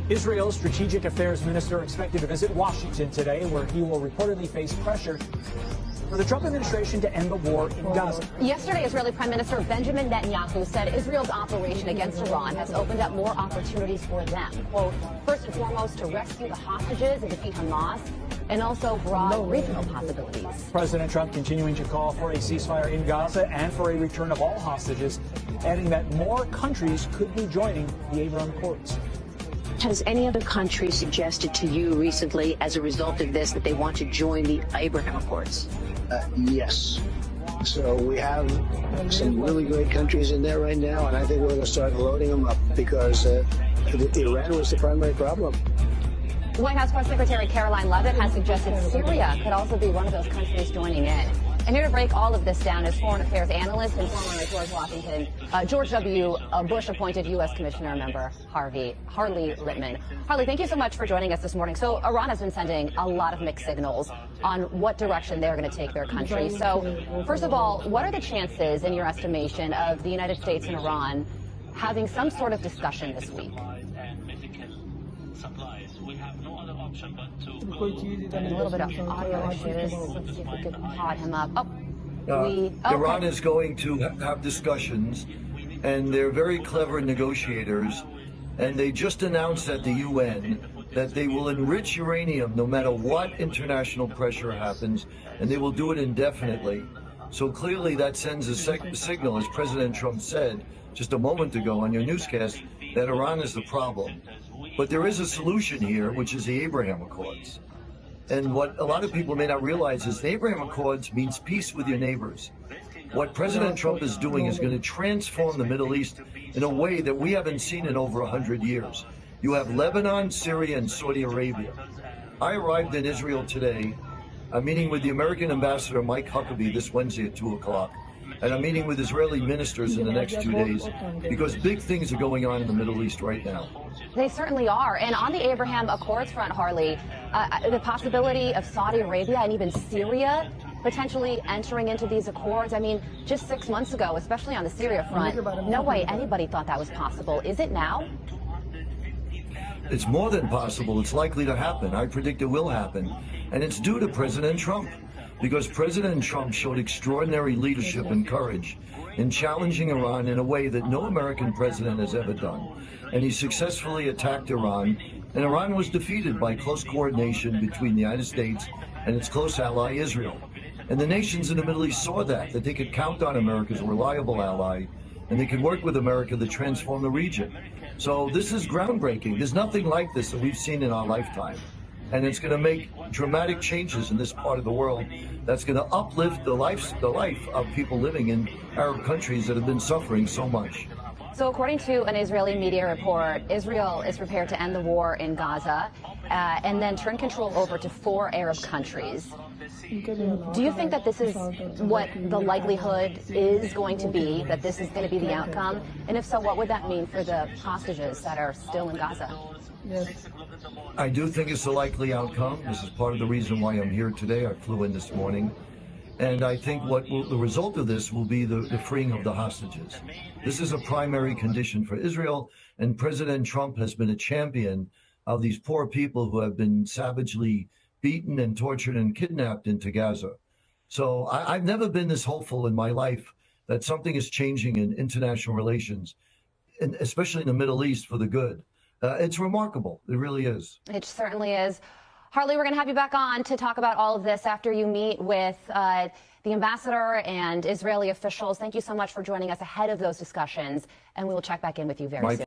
Israel's Strategic Affairs Minister expected to visit Washington today, where he will reportedly face pressure for the Trump administration to end the war in Gaza. Yesterday, Israeli Prime Minister Benjamin Netanyahu said Israel's operation against Iran has opened up more opportunities for them. Quote, first and foremost, to rescue the hostages and defeat Hamas, and also broad regional possibilities. President Trump continuing to call for a ceasefire in Gaza and for a return of all hostages, adding that more countries could be joining the Abraham Accords. Has any other country suggested to you recently, as a result of this, that they want to join the Abraham Accords? Yes. So we have some really great countries in there right now, and I think we're going to start loading them up because Iran was the primary problem. White House Press Secretary Caroline Leavitt has suggested Syria could also be one of those countries joining in. And here to break all of this down is foreign affairs analyst and former George W. Bush-appointed U.S. Commissioner member Harley Littman. Harley, thank you so much for joining us this morning. So Iran has been sending a lot of mixed signals on what direction they're going to take their country. So first of all, what are the chances, in your estimation, of the United States and Iran having some sort of discussion this week? We have no other option but to a little bit of audio issues. Let's see if we could pod him up. Iran is going to have discussions, and they're very clever negotiators, and they just announced at the UN that they will enrich uranium no matter what international pressure happens, and they will do it indefinitely. So clearly that sends a signal, as President Trump said just a moment ago on your newscast, that Iran is the problem. But there is a solution here, which is the Abraham Accords. And what a lot of people may not realize is the Abraham Accords means peace with your neighbors. What President Trump is doing is going to transform the Middle East in a way that we haven't seen in over 100 years. You have Lebanon, Syria, and Saudi Arabia. I arrived in Israel today. I'm meeting with the American ambassador, Mike Huckabee, this Wednesday at 2 o'clock. And I'm meeting with Israeli ministers in the next 2 days because big things are going on in the Middle East right now. They certainly are. And on the Abraham Accords front, Harley, the possibility of Saudi Arabia and even Syria potentially entering into these accords. I mean, just 6 months ago, especially on the Syria front, no way anybody thought that was possible. Is it now? It's more than possible. It's likely to happen. I predict it will happen. And it's due to President Trump. Because President Trump showed extraordinary leadership and courage in challenging Iran in a way that no American president has ever done. And he successfully attacked Iran, and Iran was defeated by close coordination between the United States and its close ally, Israel. And the nations in the Middle East saw that they could count on America as a reliable ally, and they could work with America to transform the region. So this is groundbreaking. There's nothing like this that we've seen in our lifetime. And it's going to make dramatic changes in this part of the world that's going to uplift the life of people living in Arab countries that have been suffering so much. So according to an Israeli media report, Israel is prepared to end the war in Gaza and then turn control over to 4 Arab countries. Do you think that this is what the likelihood is going to be, that this is going to be the outcome? And if so, what would that mean for the hostages that are still in Gaza? I do think it's a likely outcome. This is part of the reason why I'm here today. I flew in this morning. And I think the result of this will be the freeing of the hostages. This is a primary condition for Israel, and President Trump has been a champion of these poor people who have been savagely beaten and tortured and kidnapped into Gaza. So I've never been this hopeful in my life that something is changing in international relations, and especially in the Middle East, for the good. It's remarkable. It really is. It certainly is. Harley, we're going to have you back on to talk about all of this after you meet with the ambassador and Israeli officials. Thank you so much for joining us ahead of those discussions, and we will check back in with you very soon.